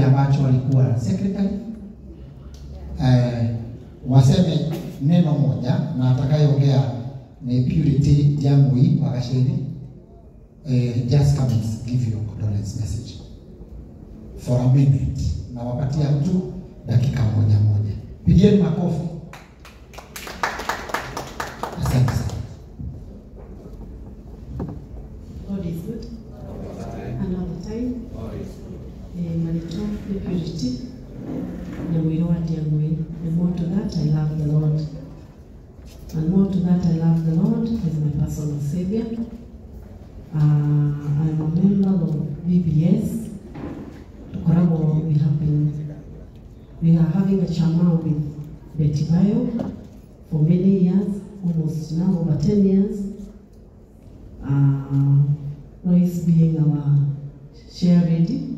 ambacho walikuwa secretary waseme neno moja, na atakayeongea ni Purity Jangui wa Gasheni. Just come and give your condolence message for a minute, na wapatia mtu dakika moja. Pigieni makofi. Asante sana. God is good. And all the time. Manito, the Purity. And we know what they are going. And more to that, I love the Lord. And more to that, I love the Lord as my personal Savior. I'm a member of BBS. We are having a chama with Betty Bayo for many years, almost now over 10 years. Lois being our chair lady,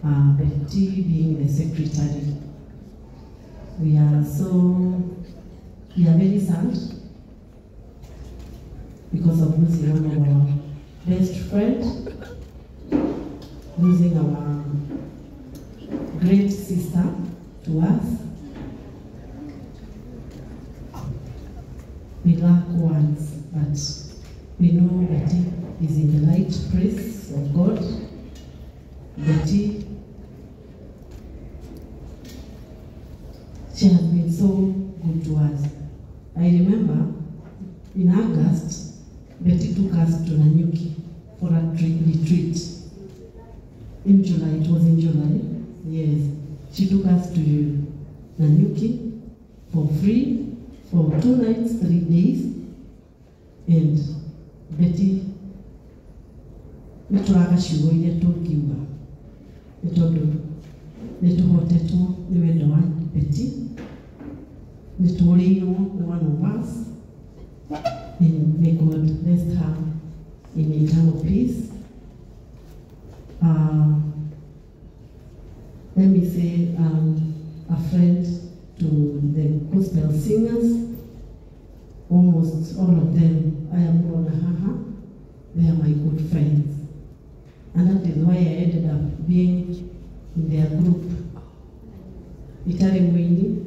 Betty being the secretary. We are very sad because of losing one of our best friends, losing our great sister to us. We lack words, but we know Betty is in the light place of God. Betty, she has been so good to us. I remember in August, Betty took us to Nanyuki for a retreat. In July, it was in July, yes. She took us to Nanyuki for free for 2 nights, 3 days. And Betty, nitwaga ciugo iria tungiuga ni tondu nituhotetwo ni wendo wa Betty, nituriirwo ni one of us. And may God rest her in eternal peace. Let me say a friend to the gospel singers. Almost all of them, I am Rona Haha. They are my good friends. And that is why I ended up being in their group. Itari Mwini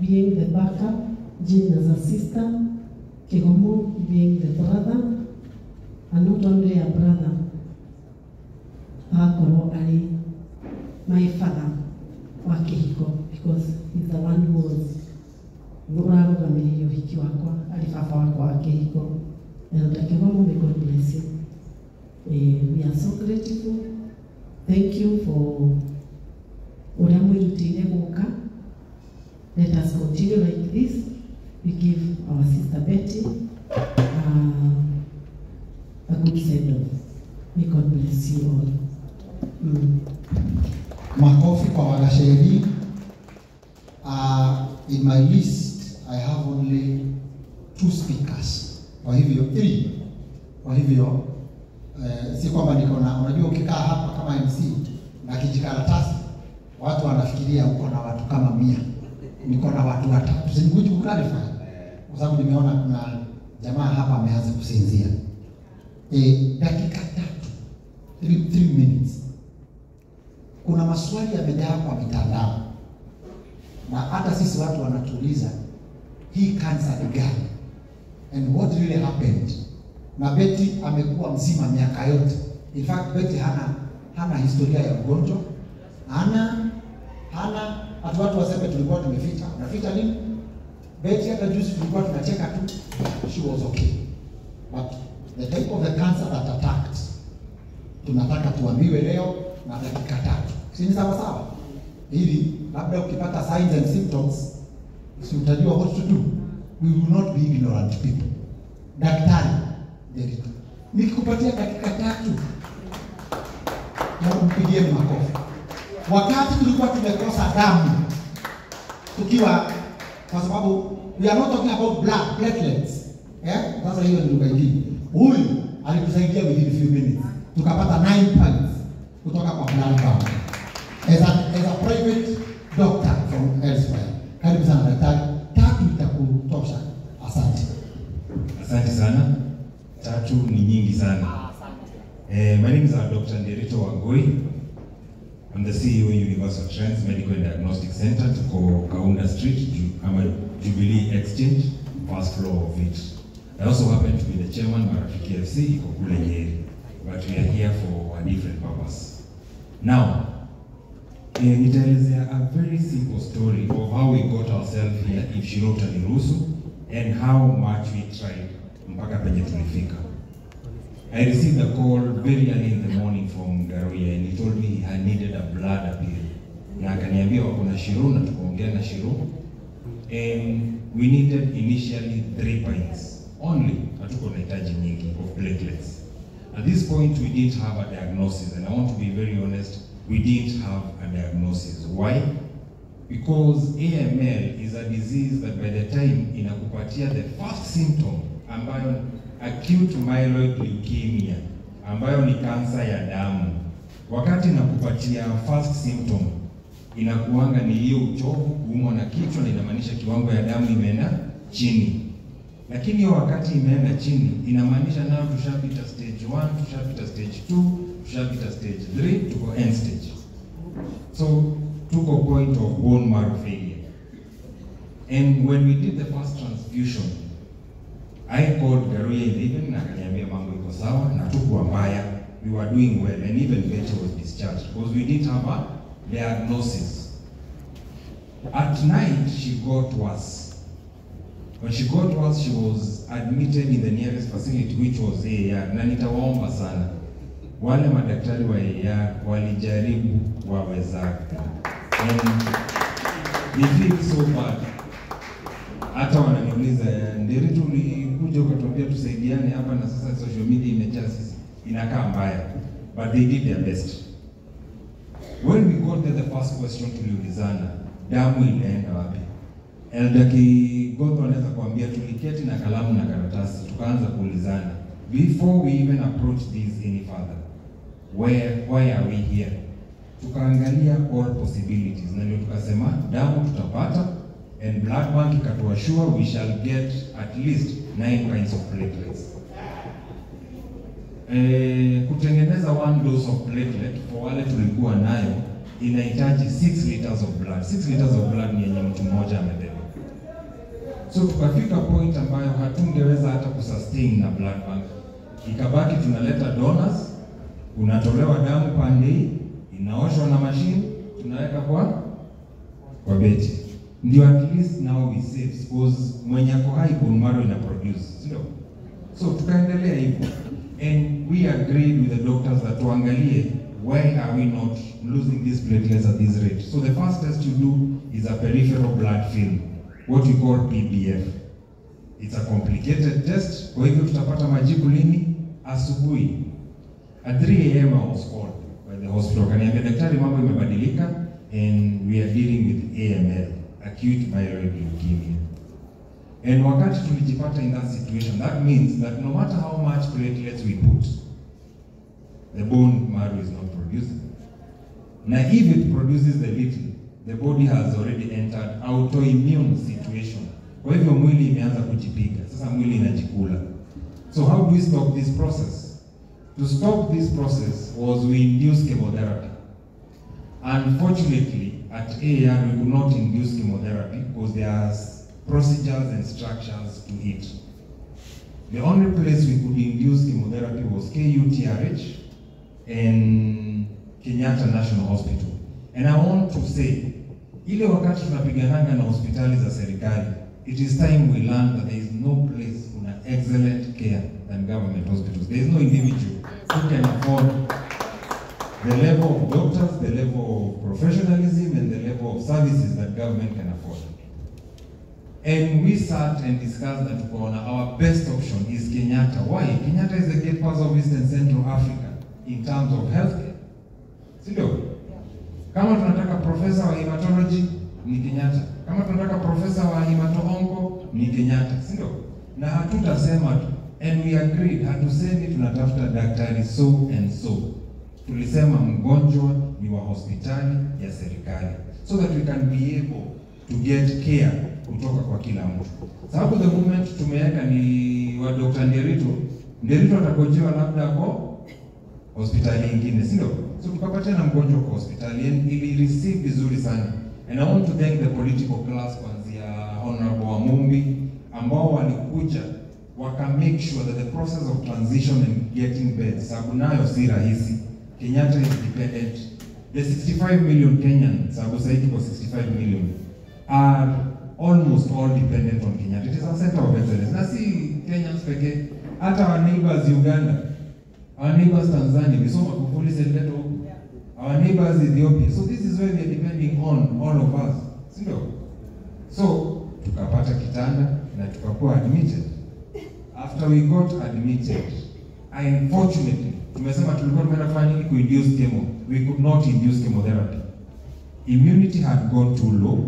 being the backup, Jean as a sister, Kegomo being the brother, and not only a brother, Hakoro Ali, my father, Wakehiko, because he's the one who was Gurarugamiri Yohiki Wakwa, Alifafa Wakwa Wakehiko. And Kegomo, may God bless you. We are so grateful. Thank you for Oramwe. Let us continue like this. We give our sister Betty a good send-off. May God bless you all. Makofi kwa Wagasheni. In my list, I have only 2 speakers. Kwa hivyo 3. Kwa hivyo si kwamba niko na, unajua ukikaa hapa kama MC na kijikaratasi watu wanafikiria uko na watu kama 100. Niko na watu 3. Sinikuji kukalify. Kwa sababu nimeona kuna jamaa hapa ameanza kusinzia. Dakika 3 minutes. Kuna maswali yamejaa kwa mitandao. Na hata sisi watu wanatuuliza hii cancer ni gani? And what really happened? Na Betty amekuwa mzima miaka yote. In fact, Betty hana historia ya ugonjwa. Hana watu waseme tulikuwa tumeficha. Unaficha nini? Betty hata juzi tulikuwa tunacheka tu. She was okay. But the type of the cancer that attacked, tunataka tuambiwe leo na dakika 3. Si ni sawa? Ili labda ukipata signs and symptoms, si utajua what to do. We will not be ignorant people. Daktari, nikikupatia dakika 3 na umpigie makofi. Wakati tulikuwa tumekosa damu, tukiwa kwa sababu we are not talking about blood platelets. Sasa hiyo ndio kaidi. Huyu alitusaidia within few minutes. Tukapata 9 pints kutoka kwa blood bank. As a private doctor from elsewhere. Karibu sana daktari. 3 itakutosha. Asante. Asante sana. 3 ni nyingi sana. My name is Dr. Nderito Wangui. I'm the CEO Universal Trends Medical and Diagnostic Center, tuko Kaunda Street, Jubilee Exchange, first floor of it. I also happen to be the chairman of Marafiki FC, iko kule Nyeri, but we are here for a different purpose. Now, nitaelezea a very simple story of how we got ourselves here, if Shiro utaniruhusu, and how much we tried mpaka penye tulifika. I received a call very early in the morning from Garoye, and he told me he had needed a blood appeal. Na akaniambia wako na Shiro, na tukaongea na Shiro. And we needed initially 3 pints only, hatuko nahitaji nyingi of platelets. At this point we didn't have a diagnosis, and I want to be very honest, we didn't have a diagnosis. Why? Because AML is a disease that by the time inakupatia the first symptom, ambayo acute myeloid leukemia, ambayo ni kansa ya damu, wakati inakupatia first symptom, inakuanga ni hiyo uchovu, kuumwa na kichwa, na inamaanisha kiwango ya damu imeenda chini. Lakini hiyo wakati imeenda chini, inamaanisha nao tushapita stage 1, tushapita stage 2, tushapita stage 3, tuko end stage. So, tuko point of bone marrow failure. And when we did the first transfusion, I called Garoye in the evening, na akaniambia mambo iko sawa, na tuko mbaya, we were doing well, and even Betty was discharged, because we didn't have a diagnosis. At night, she got worse. When she got worse, she was admitted in the nearest facility, which was AAR. Na nitawaomba sana, wale madaktari wa AAR walijaribu wawezake. And they feel so bad. Hata wananiuliza, Nderitu ulikuja ukatuambia tusaidiane hapa, na sasa social media imejaa sisi, inakaa mbaya. But they did their best. When we got there, the first question tuliulizana, damu inaenda wapi? Elder Kigogo anaweza kuambia tuliketi na kalamu na karatasi, tukaanza kuulizana, before we even approach this any further, why are we here? Tukaangalia all possibilities, na ndio tukasema damu tutapata, and blood bank ikatuassure we shall get at least 9 kinds of platelets. Kutengeneza 1 dose of platelet for wale tulikuwa nayo inahitaji 6 liters of blood. 6 liters of blood ni yenye mtu mmoja amebeba. So tukafika point ambayo hatungeweza hata kusustain na blood bank. Ikabaki tunaleta donors, unatolewa damu pande hii, inaoshwa na machine, tunaweka kwa beti. Ndio at least now we save, because mwenye ako high bone marrow ina produce, sio? So tukaendelea hivyo. And we agreed with the doctors that tuangalie, why are we not losing these platelets at this rate? So the first test you do is a peripheral blood film, what we call PBF. It's a complicated test. Kwa hivyo tutapata majibu lini? Asubuhi. At 3 a.m. I was called by the hospital. Kaniambia daktari, mambo imebadilika and we are dealing with AML, acute myeloid leukemia. And wakati tulijipata in that situation, that means that no matter how much platelets we put, the bone marrow is not producing. Now if it produces the little, the body has already entered autoimmune situation. Kwa hivyo mwili imeanza kujipiga. Sasa mwili inajikula. So how do we stop this process? To stop this process was we induce chemotherapy. Unfortunately, at AAR we could not induce chemotherapy because there are procedures and structures to it. The only place we could induce chemotherapy was KUTRH and Kenyatta National Hospital. And I want to say, ile wakati tunapigananga na hospitali za serikali, it is time we learn that there is no place una excellent care than government hospitals. There is no individual who can afford the level of doctors, the level of professionalism, and the level of services that government can afford. And we sat and discussed that our best option is Kenyatta. Why? Kenyatta is the gatepass of East and Central Africa in terms of healthcare. Sindio? Kama tunataka professor wa hematology, ni Kenyatta. Kama tunataka professor wa hemato-onco, ni Kenyatta. Sindio? Na hatutasema tu. And we agreed, hatusemi tunatafuta daktari so and so. Tulisema mgonjwa ni wa hospitali ya serikali. So that we can be able to get care kutoka kwa kila mtu. Sababu the moment tumeweka ni wa Dr. Nderitu atakojewa labda kwa hospitali nyingine, sio? So tukapatia na mgonjwa kwa hospitali and ili receive vizuri sana. And I want to thank the political class kuanzia Honorable Wamumbi ambao walikuja waka make sure that the process of transition and getting beds, sababu nayo si rahisi. Kenyatta is dependent. The 65 million Kenyans, sababu sasa tuko 65 million, are almost all dependent on Kenyatta. It is a center of excellence. Na si Kenyans pekee, hata our neighbors Uganda, our neighbors Tanzania, we saw Magufuli said that our neighbors Ethiopia. So this is where we are depending on all of us. Sindio? So tukapata kitanda na tukakuwa admitted. After we got admitted, unfortunately, tumesema tulikuwa tumeenda kufanya nini kuinduce chemo. We could not induce chemotherapy. Immunity had gone too low.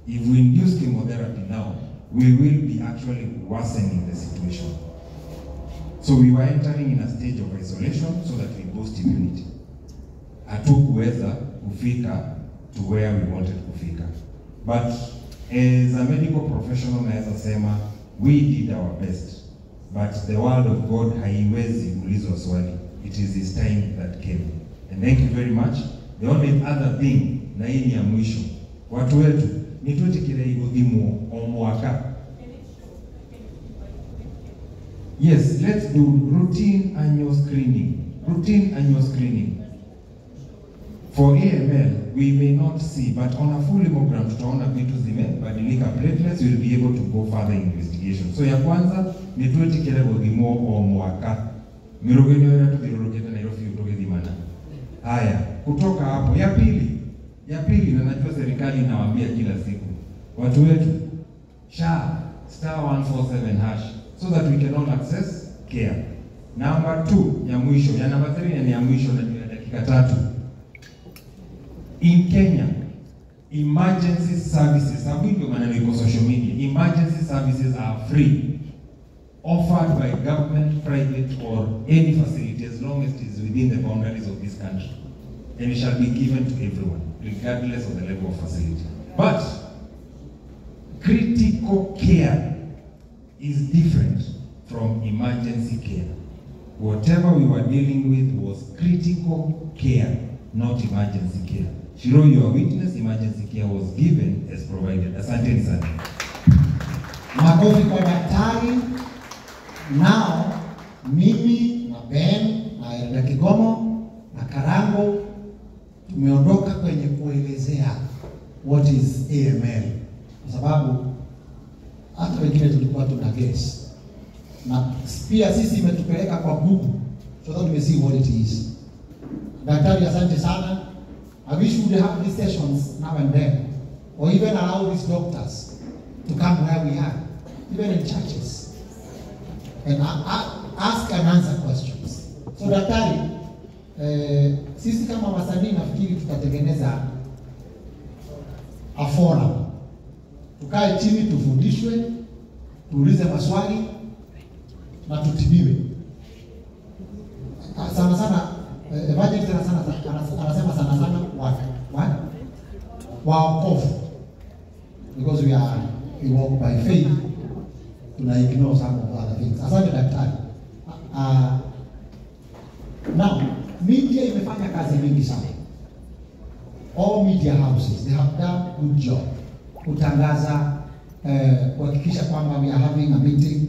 If we induce chemotherapy now, we will be actually worsening the situation. So we were entering in a stage of isolation so that we boost immunity. Hatukuweza kufika to where we wanted kufika. But as a medical professional, naweza sema we did our best. But the word of God haiwezi ulizwa swali. It is his time that came. And thank you very much. The only other thing, na hii ni ya mwisho, watu wetu ni tutikire igothimu o mwaka. Yes, let's do routine annual screening. Routine annual screening. For AML, we may not see, but on a full hemogram, tutaona vitu zimebadilika, platelets will be able to go further investigation. So ya kwanza ni tutikire igothimu o mwaka. Mirogeni wera tuthirorogete Nairobi utogethimana. Haya, kutoka hapo ya pili na najua serikali inawaambia kila siku watu wetu SHA *147# so that we can all access care. Number 2 ya mwisho, ya number 3 ya mwisho na dakika 3. In Kenya, emergency services, sababu ndio maana niko social media, emergency services are free, offered by government, private or any facility as long as it is within the boundaries of this country. And it shall be given to everyone, regardless of the level of facility. But critical care is different from emergency care. Whatever we were dealing with was critical care, not emergency care. Shiro, you are witness, emergency care was given as provided. Asante sana. Makofi kwa daktari. Now, mimi na Ben na Erda Kigomo na Karango tumeondoka kwenye kuelezea what is AML, kwa sababu hata wengine tulikuwa tuna guess, na pia sisi imetupeleka kwa Google so that we see what it is. Daktari, asante sana. I wish we would have these sessions now and then, or even allow these doctors to come where we are, even in churches, and ask and answer questions. So daktari, sisi kama wasanii nafikiri tutatengeneza a forum. Tukae chini, tufundishwe, tuulize maswali na tutibiwe. Sana sana evangelist anasema sana sana waokofu, because we walk by faith, tuna ignore some of other things. Asante daktari. Now, media imefanya kazi mingi sana. All media houses, they have done good job kutangaza, kuhakikisha kwamba we are having a meeting,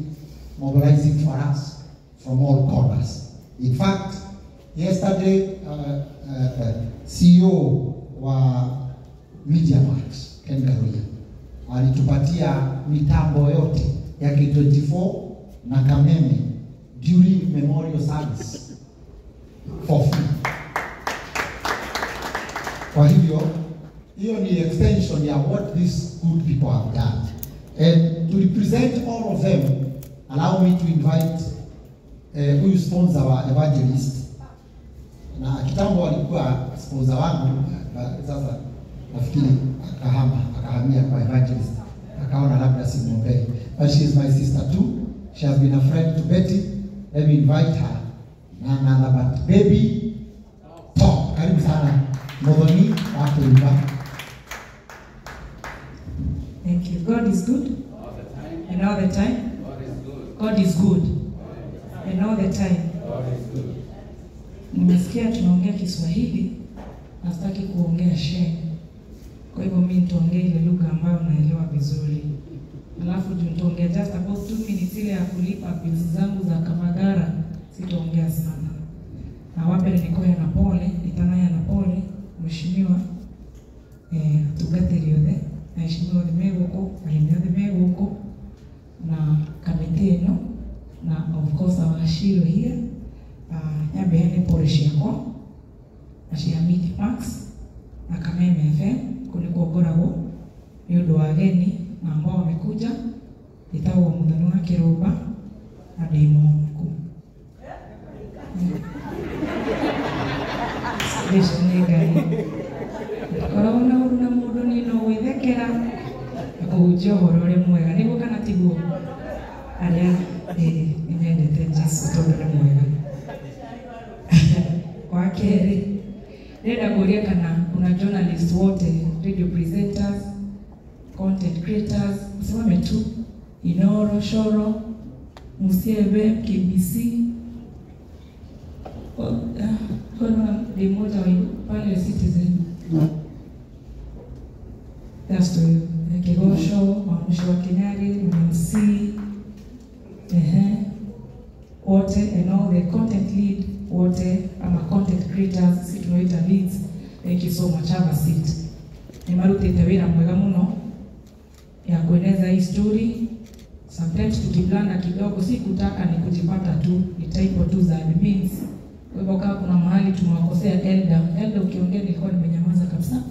mobilizing for us from all corners. In fact, yesterday, CEO wa MediaMax, Ken Karuya, alitupatia mitambo yote ya K24 na Kameme during memorial service for free. Kwa hivyo, hiyo ni extension ya what these good people have done. And to represent all of them, allow me to invite huyu sponsor wa evangelist. Na kitambo alikuwa sponsor wangu, sasa nafikiri akahamia kwa evangelist. Akaona labda simwombei. But she is my sister too. She has been a friend to Betty. Let me invite her. Na but baby talk. Karibu sana. Modoni wako nyumba. Thank you. God is good. All the time. And all the time. God is good. God is good. And all the time. God is good. nimesikia tunaongea Kiswahili, nasitaki kuongea sheng. Kwa hivyo mimi nitaongea ile lugha ambayo naelewa vizuri. Alafu nitaongea just about 2 minutes ile ya kulipa bills zangu za Kamagara, sitaongea sana. Na wape nikoe na pole, itanaya na pole, mheshimiwa tugatherio the, mheshimiwa Thimegũkũ, mahinda Thimegũkũ na kamiti ĩno, na of course our Shiro here. Nyambe hene pole ciakwa na cia Media Max na Kameme FM kuliko ngoragwo ni undu wa ageni na ambao wamekuja. Itagwo Muthoni wa Kĩrũmba na ndĩ mũhũku. Station nĩ ngari. Korona na mũndũ nĩ no gwĩthekera na kũhunjia ũhoro ũrĩa mwega nĩguo kana tiguo. Arĩa nĩnyendete Jesũ tondũ nĩ mwega. Kwa kerĩ, nenda kuulia kana kuna journalists wote, radio presenters, content creators, usimame tu Inoro, Shoro, Musiebe, KBC. Kuna mmoja wa pale Citizen. That's to Kigosho, Mwamusho wa Kenyari, MC, wote and all the content lead, wote ama content creators, situator leads. Thank you so much. Have a seat. Nimarutite wira mwega muno ya kueneza hii story. Sometimes tukiblanda kidogo, si kutaka ni kujipata tu, ni typo tu za admins. Kwa hivyo kama kuna mahali tumewakosea elder ukiongea nilikuwa nimenyamaza kabisa.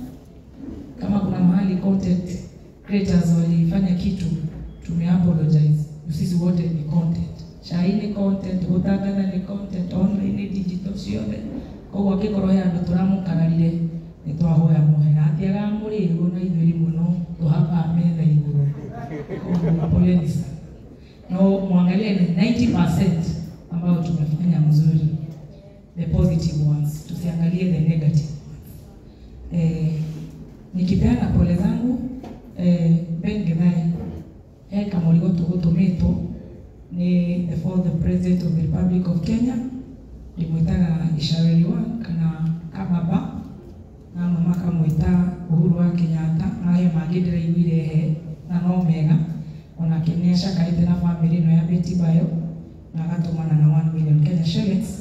Kama kuna mahali content creators walifanya kitu, tumeapologize. Sisi wote ni content. Shaini content, gutagaza ni content, online digital ciothe. Koguo kikoro ya andu turamukararire ni twahoya muhera atiaga murigo na ithuri muno tuhapa metha iguru. Poleni sana. No muangalie ni 90% ambao tumefanya mzuri, the positive ones, tusiangalie the negative ones. Nikipeana pole zangu Ben Githai kama uligotugutumito ni the fourth president of the Republic of Kenya, nimwitaga Ishaweliwa kana Kababa na mama kamwita Uhuru wa Kenyatta na he magidira iwire na no mega ona kinyesha kaite na family no ya Betty Bayo na gatumana na 1 million Kenya shillings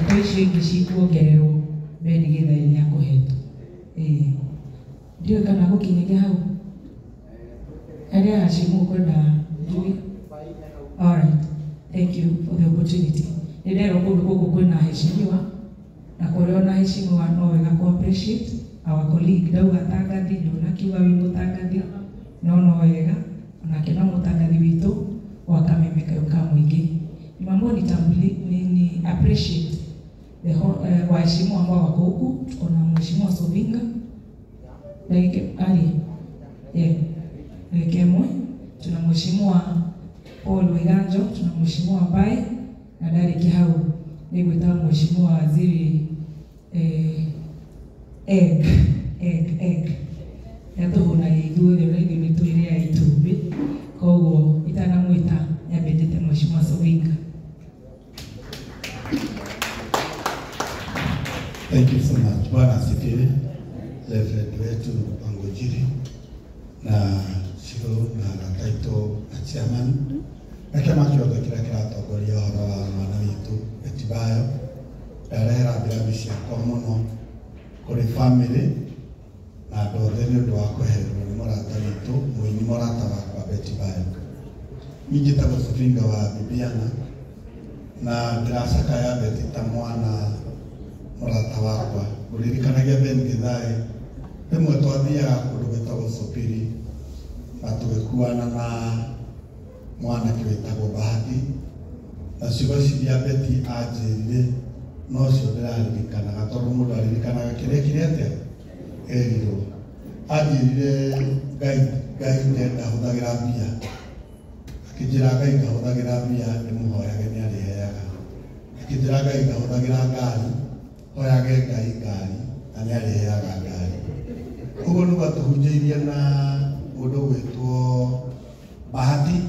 ndio ishi gishikuo gerero beni Githai ya kuhetu ndio kana gukinyega hau area ashimu kwenda jui. All right, thank you for the opportunity. Ndio kundu kwina heshimiwa na kuona heshimiwa no wega ku appreciate our colleague dauga tangathi ndona kiuga wingu tangathi no wega na kina mutangathi witu wa Kameme Kayuka mwingi ni mambo ni appreciate the waheshimiwa ambao wako huku. Tuko na mheshimiwa Sovinga like ali Kemwe, tuna mheshimiwa Paul Wiganjo, tuna mheshimiwa Bae na Dari Kihau. Nigwita mheshimiwa waziri egg yatuhuna igure rege mitwire ya itumbi koguo itana mwita nyabendete mheshimiwa Sovinga. Thank you so much. Bwana asifiwe. Reverend wetu Wangujiri na Shiro na Kaito na chairman na kama kioto kila atongoria horo wa mwana witu Betty Bayo darera bila bishia kwa muno kuri family na ndothe ndu wa kuherwo ni murata witu muini murata wa Betty Bayo nijitagwo Sovinga wa Bibiana na ndiracaka ya Betty ta mwana murata wakwa uririkanagia Ben Githai rimwe twathiaga kundu gwetagwo Sopiri na tugikuana na mwana kiwetagwo Bahati na ciugo ciria Betty anjirire no cio ndiraririkanaga tondu mundu aririkanaga kiria atia erirwo anjirire Ngai ndenda huthagira mbia akijira Ngai ngahuthagira mbia ndimuhoyage ni ariheaga akijira Ngai ngahuthagira ngari hoyage Ngai ngari na ni ariheaga ngari. Koguo nuga tuhunjairie na mundu gwitwo Bahati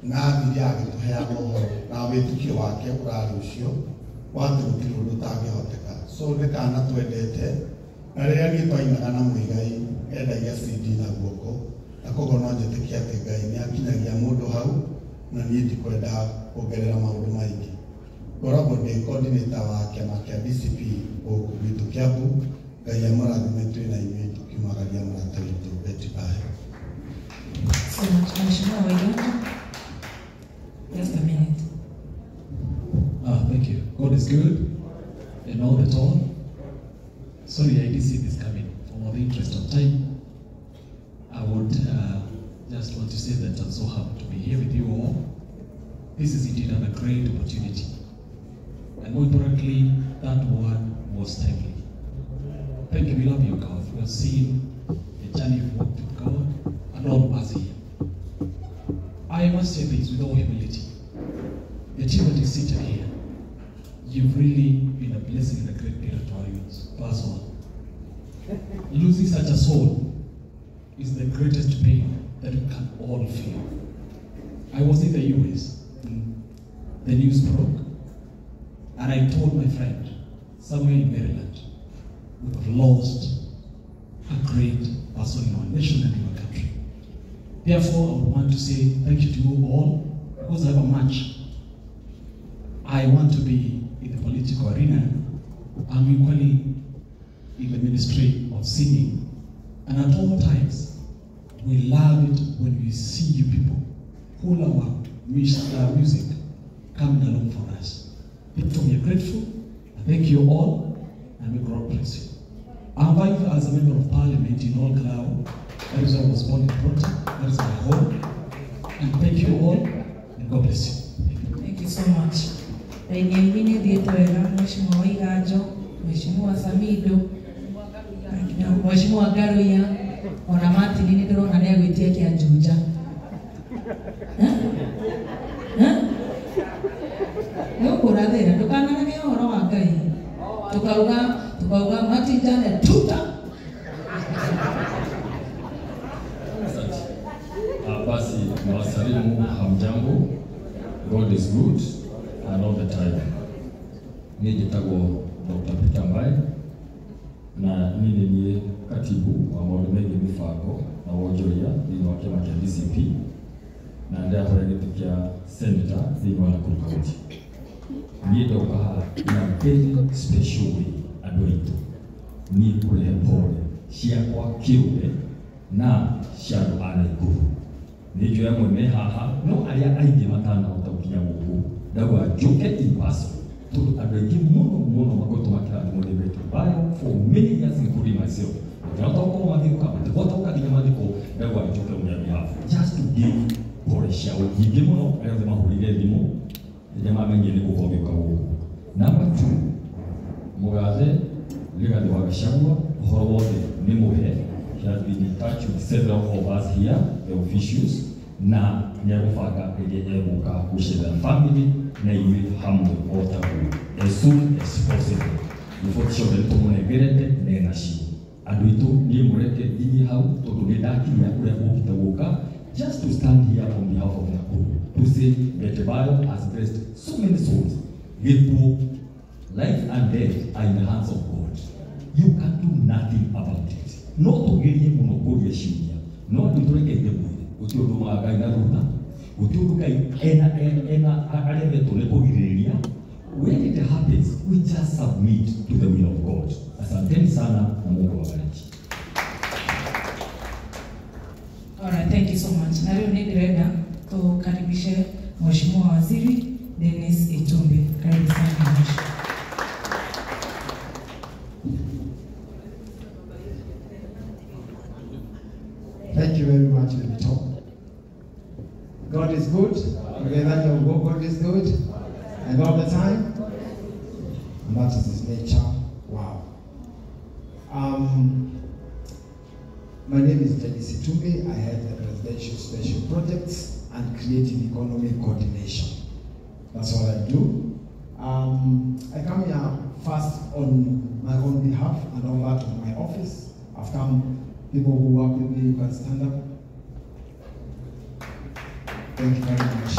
na thiria agĩtũheaga ũhoro na wĩtĩkio wake ũrarĩ ũcio watĩ gũtirĩ ũndũ ũtangĩhoteka. So nĩ kana twendete, na rĩrĩa niĩ twainaga na Mũigai endagia CD na guoko, na koguo no njĩtĩkie atĩ Ngai nĩ akinyagia mũndũ hau, na niĩ ndikwenda kuongerera maũndũ maingĩ. Ngoragwo ndĩ coordinator wa kĩama kĩa DCP gũkũ gwitũ Kiambu. Ngai amũrathime twĩ na inyuĩ tukiumagaria mũrata witũ Betty Bahe. So much, Mheshimiwa Waigamba. Just a minute. Thank you. God is good and all the time. Sorry, I didn't see this coming. For the interest of time, I would just want to say that I'm so happy to be here with you all. This is indeed a great opportunity. And more importantly, that word was timely. Thank you, we love you, God. We have seen the journey you've walked with God and all of us here. I must say this with all humility. The team that is seated here, you've really been a blessing and a great gift to our youth. Verse 1. Losing such a soul is the greatest pain that we can all feel. I was in the US. The news broke. And I told my friend, somewhere in Maryland, we have lost a great person in our nation and in our country. Therefore, I would want to say thank you to you all, because I have a match. I want to be in the political arena. I'm equally in the ministry of singing. And at all times, we love it when we see you people who love our music coming along for us. Therefore, we are grateful. I thank you all, and may God bless you. I'm alive as a member of parliament in Old Cloud. That is where I was born and brought up. That is my home. And thank you all, and God bless you. Thank you so much. Nyingine dieto wega Mheshimiwa Waiganjo, Mheshimiwa Samido, Mheshimiwa Garuya, ona mati nini ndĩrona nĩ agwĩtia Kĩanjuja. Nĩ ũkũrathĩra ndũkanarege ũhoro wa Ngai. Tukauga mati jane tuta. Basi nawasalimu hamjambo. God is good and all the time. Niĩ njĩtagwo Dr. Peter Mbae na niĩ nĩ katibu wa maũndũ megiĩ mĩbango na wonjoria thĩinĩ wa kĩama kĩa DCP na ndĩrahũra gĩtĩ kĩa senator thĩinĩ wa Nakuru County. Niĩ ndoka haha na very special way andũ aitũ niĩ kũrehe pole ciakwa kĩũmbe na cia andũ a Naikuru. Nĩ njũĩ amwe me haha no arĩa aingĩ matanahota gũkinya gũkũ ndauga njũke in person tondũ andũ aingĩ mũno makoretwo makĩrathimwo nĩ Betty Bahe for many years including myself. Ndĩrahota gũkorwo mathiko kama ndĩrahota gũkakinya mathiko ndauga njũke on their behalf just to give pole ciao nyingĩ mũno arĩa othe mahũrire thimũ rĩrĩa mamenyire nĩ gũkorwo gĩũka gũkũ. Number 2, Mũgathe Rigathĩ wa Gachagua ũhoro wothe nĩ mũhe. He has been in touch with several of us here, the officials, na nyagũbanga rĩrĩa egũka gũcera family na inyuĩ hamwe o taguo as soon as possible. Before ciothe nĩtũmũnengerete nena cio. Andũ aitũ niĩ mũreke nginyie hau tondũ nĩ ndakinya ũrĩa gũkĩte gũka just to stand here on behalf of Nakuru to say Betty Bahe has blessed so many souls. Gĩkuũ, life and death are in the hands of God. You can do nothing about it. No tũgerie mũno kũria ciũria no andũ tũrekeire mwĩrĩ gũtirĩ ũndũ wa Ngai na thutha gũtirĩ ũndũ Ngai ena aremetwo nĩ kũgirĩrĩria. When it happens we just submit to the will of God. Asanteni sana na Mungu awabariki. Alright, thank you so much. Na leo ningependa tukaribishe Mheshimiwa Waziri Dennis Itumbi. Karibu sana Mheshimiwa. Thank you very much, Benito. God is good. God is good. And all the time. And that is his nature. Wow. My name is Dennis Itumbi. I head the Presidential Special Projects and Creative Economy Coordination. That's what I do. I come here first on my own behalf and on that of my office. I've come. People who work with me, you can stand up. Thank you very much.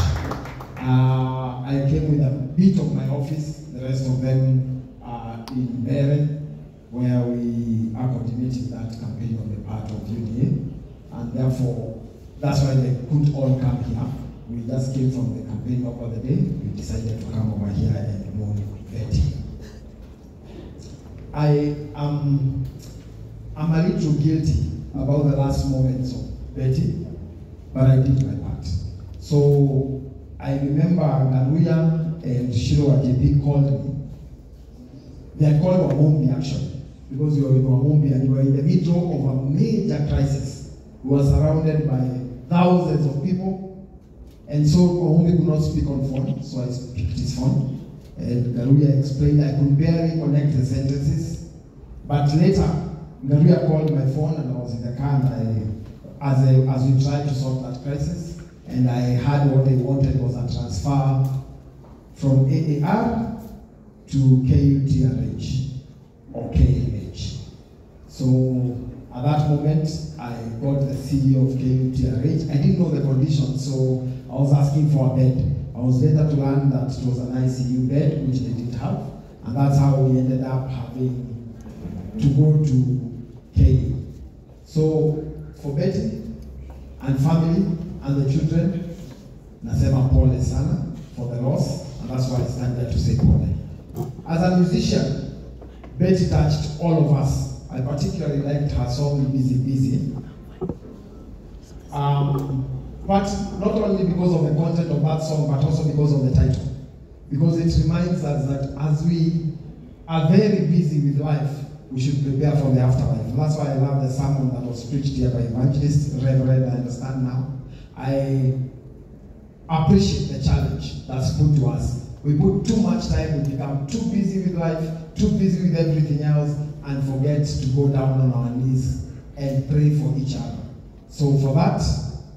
I came with a bit of my office, the rest of them are in Bere, where we are coordinating that campaign on the part of UDA, and therefore, that's why they couldn't all come here. We just came from the campaign over the day. We decided to come over here and mourn Betty. I'm a little guilty about the last moments of Betty, but I did my part. So I remember Garuya and Shiro JP called me. They had called Wamombi actually, because we were in Wamombi and we were in the middle of a major crisis. We were surrounded by thousands of people. And so Wamombi could not speak on phone, so I picked his phone. And Garuya explained I could barely connect the sentences. But later, Garuya called my phone and I was in the car and as we tried to solve that crisis, and I heard what they wanted was a transfer from AAR to KUTRH or KMH. So at that moment, I got the CEO of KUTRH. I didn't know the conditions, so I was asking for a bed. I was later to learn that it was an ICU bed, which they didn't have, and that's how we ended up having to go to KU. So for Betty and family and the children, nasema pole sana for the loss, and that's why I stand there to say pole. As a musician, Betty touched all of us. I particularly liked her song Busy Busy. But not only because of the content of that song, but also because of the title. Because it reminds us that as we are very busy with life, we should prepare for the afterlife. That's why I love the sermon that was preached here by Evangelist Reverend. I understand now. I appreciate the challenge that's put to us. We put too much time, we become too busy with life, too busy with everything else, and forget to go down on our knees and pray for each other. So for that,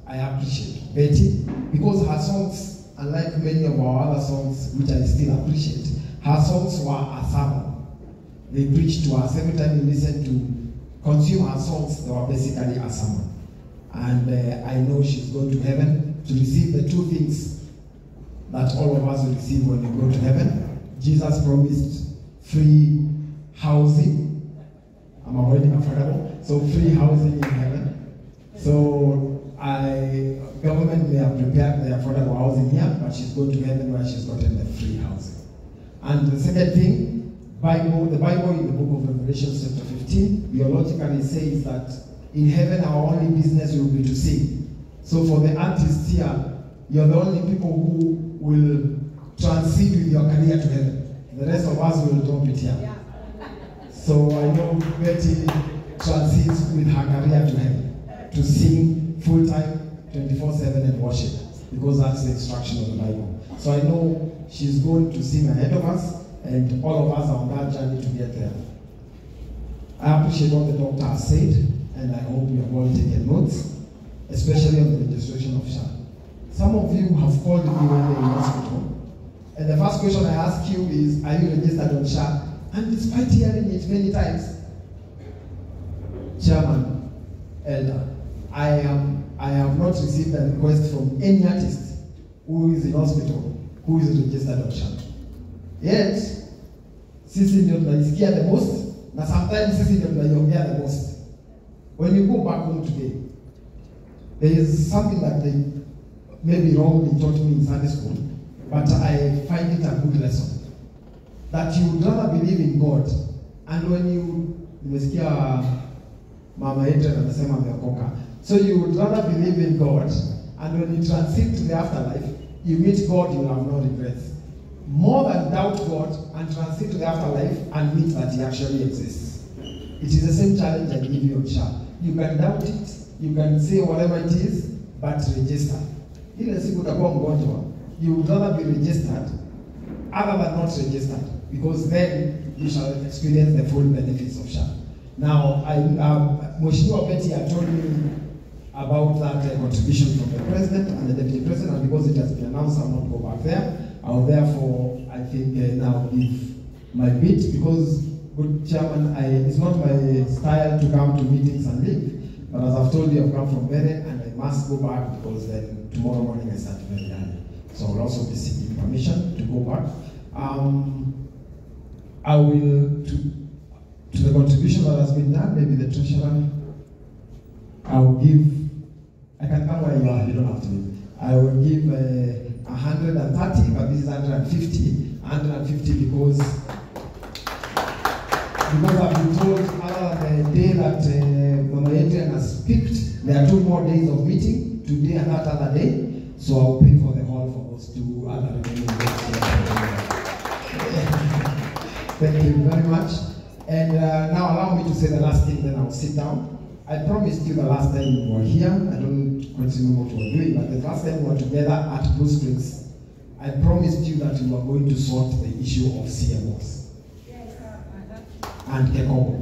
I appreciate Betty, because her songs, unlike many of our other songs, which I still appreciate, her songs were a sermon. They preached to us. Every time you listen to consume her songs, they were basically a sermon. And I know she's going to heaven to receive the two things that all of us will receive when we go to heaven. Jesus promised free housing. I'm avoiding affordable. So free housing in heaven. So government may have prepared the affordable housing here, but she's going to heaven where she's gotten the free housing. And the second thing, the Bible in the book of Revelation chapter 15, theologically says that in heaven our only business will be to sing. So for the artists here, you're the only people who will transit with your career to heaven. The rest of us will drop it here. Yeah. So I know Betty transits with her career to heaven, to sing full-time, 24/7 and worship, because that's the instruction of the Bible. So I know she's going to sing ahead of us, and all of us are on that journey to get there. I appreciate what the doctor has said, and I hope you have all taken notes, especially on the registration of SHA. Some of you have called me when they're in hospital, and the first question I ask you is, are you registered on SHA? And despite hearing it many times, Chairman, Elder, I have not received a request from any artist who is in hospital who is registered on SHA. Yet, sisi ndio tunaisikia the most, na sometimes sisi ndio tunaiongea the most. When you go back home today, there is something that they maybe wrongly taught me in Sunday school, but I find it a good lesson. That you would rather believe in God, and when you nimesikia mama yetu anasema ameokoka, so you would rather believe in God, and when you transit to the afterlife, you meet God, you will have no regrets. More than doubt God and transit to the afterlife and meet that He actually exists. It is the same challenge I give you on SHA. You can doubt it, you can say whatever it is, but register. Ile siku utakuwa mgonjwa, you would rather be registered other than not registered, because then you shall experience the full benefits of SHA. Now, Mheshimiwa Betty had told me about that contribution from the President and the Deputy President, and because it has been announced, I will not go back there. I will therefore, I think, now give my bit, because, good Chairman, it's not my style to come to meetings and leave, but as I've told you, I've come from Bere, and I must go back because then tomorrow morning I start very early. So I will also be seeking permission to go back. I will, to the contribution that has been done, maybe the treasurer, I will give, I can come where you are, you don't have to leave. I will give 130, but this is 150. 150 because I've been told other than the day that Mama Adrian has picked, there are 2 more days of meeting, today and that other day. So I'll pay for the hall for those 2 other remaining days. Thank you very much. And now allow me to say the last thing, then I'll sit down. I promised you the last time we were here, I don't quite remember what we were doing, but the last time we were together at Blue Springs, I promised you that we were going to sort the issue of CMOs and Kekobo.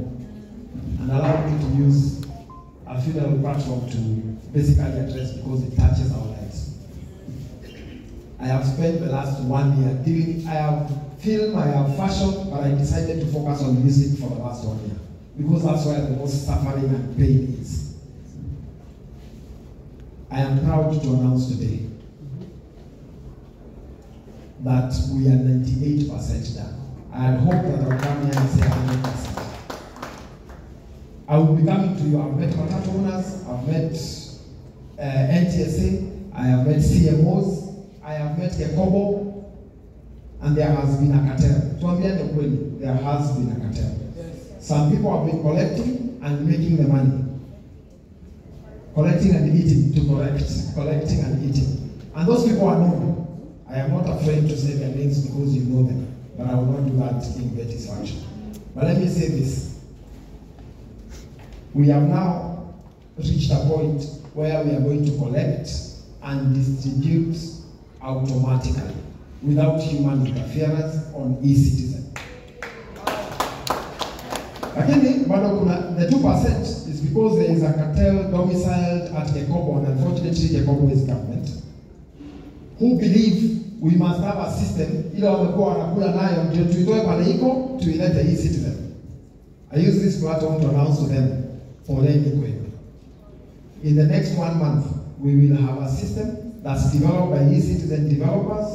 And allow me to use a funeral platform to basically address because it touches our lives. I have spent the last 1 year dealing, I have film, I have fashion, but I decided to focus on music for the last 1 year because that's where the most suffering and pain is. I am proud to announce today that we are 98% done. I had hoped that I would come here and say 100%. I will be coming to you. I've met contract owners, I've met NTSA, I have met CMOs, I have met Kekobo, and there has been a cartel. There has been a cartel. Some people have been collecting and making the money. Collecting and eating to collect, collecting and eating. And those people are known. I am not afraid to say their names because you know them, but I will not do that in Betty's function. But let me say this. We have now reached a point where we are going to collect and distribute automatically without human interference on eCitizen. Lakini bado kuna the 2% is because there is a cartel domiciled at Kekobo, and unfortunately Kekobo is government, who believe we must have a system ile wamekuwa wanakula nayo ndio tuitoe pale iko tuilete eCitizen. I use this platform to announce to them for them. In the next 1 month, we will have a system that's developed by eCitizen developers,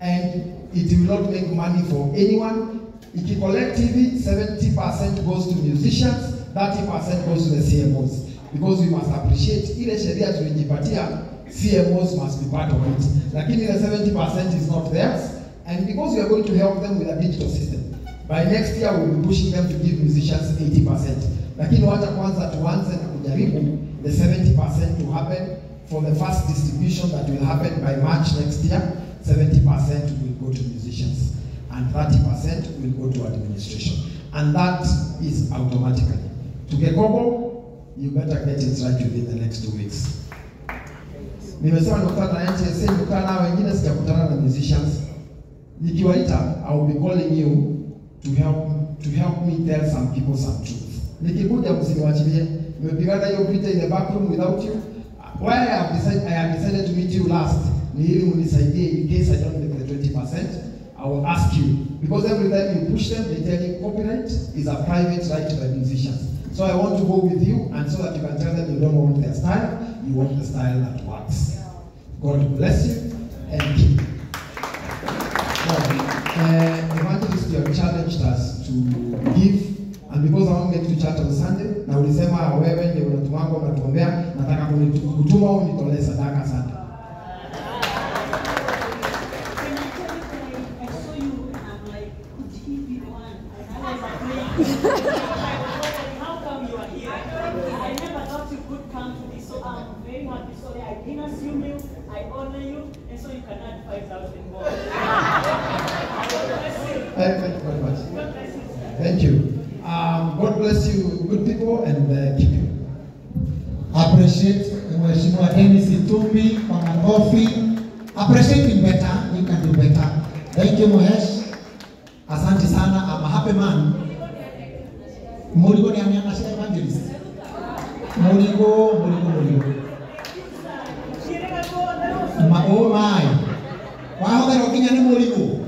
and it will not make money for anyone. If collectively 70% goes to musicians, 30% goes to the CMOs, because we must appreciate ile sheria tulijipatia, CMOs must be part of it. Lakini the 70% is not theirs, and because we are going to help them with a digital system, by next year we will be pushing them to give musicians 80%. Lakini wacha kwanza tuanze na kujaribu the 70% to happen for the first distribution that will happen by March next year. 70% will go to musicians and 30% will go to administration, and that is automatically. To Kekobo, you better get it right within the next 2 weeks. Nimesema nikutana na NTSA, nikutana na wengine, sijakutana na musicians. Nikiwaita, I will be calling you to help me tell some people some truth. Nikikuja msiniwachilie, nimepigana hiyo vita in the back room without you. Why I have decided to meet you last, ni ili munisaidie in case I don't make the 20%. I will ask you, because every time you push them, they tell you copyright is a private right to the musicians. So I want to go with you, and so that you can tell them you don't want their style, you want the style that works. God bless you and keep you. Evangelist, you have challenged us to give, and because I want to get to church on Sunday, na ulisema wewe ndio unatumanga unatuombea, nataka kutuma unitolee sadaka sana. How come you are here? I never thought you could come to this, so I'm very happy. So I didn't assume you, I honor you, and so you can add 5,000 more. God bless you. Thank you very much. God bless you. Thank you. God bless you, good people, and keep you. Appreciate Mheshimiwa Dennis Itumbi kwa makofi. Appreciate him better, you can do better. Thank you Mohesh. Asante sana, I'm a happy man. Murigo ni amiana shida evangelist. Murigo. Oh my. Wahoga rokinya ni Murigo.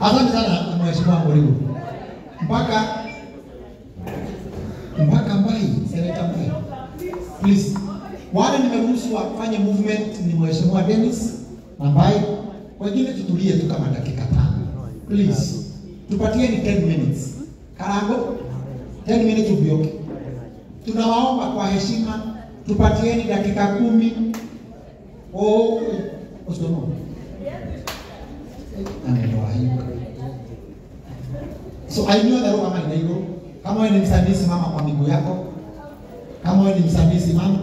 Asante sana Mheshimiwa Murigo. Mpaka Mbai, Seneta Mbai. Wale nimeruhusu wafanye movement ni Mheshimiwa Dennis ambaye wengine tutulie tu kama dakika 5. Please. Tupatieni 10 minutes. Karango 10 minutes ubioke. Tunawaomba kwa heshima tupatieni dakika 10. Oh, usidomo. So I know that kama wewe ni msanii simama kwa miguu yako. Kama wewe ni msanii simama.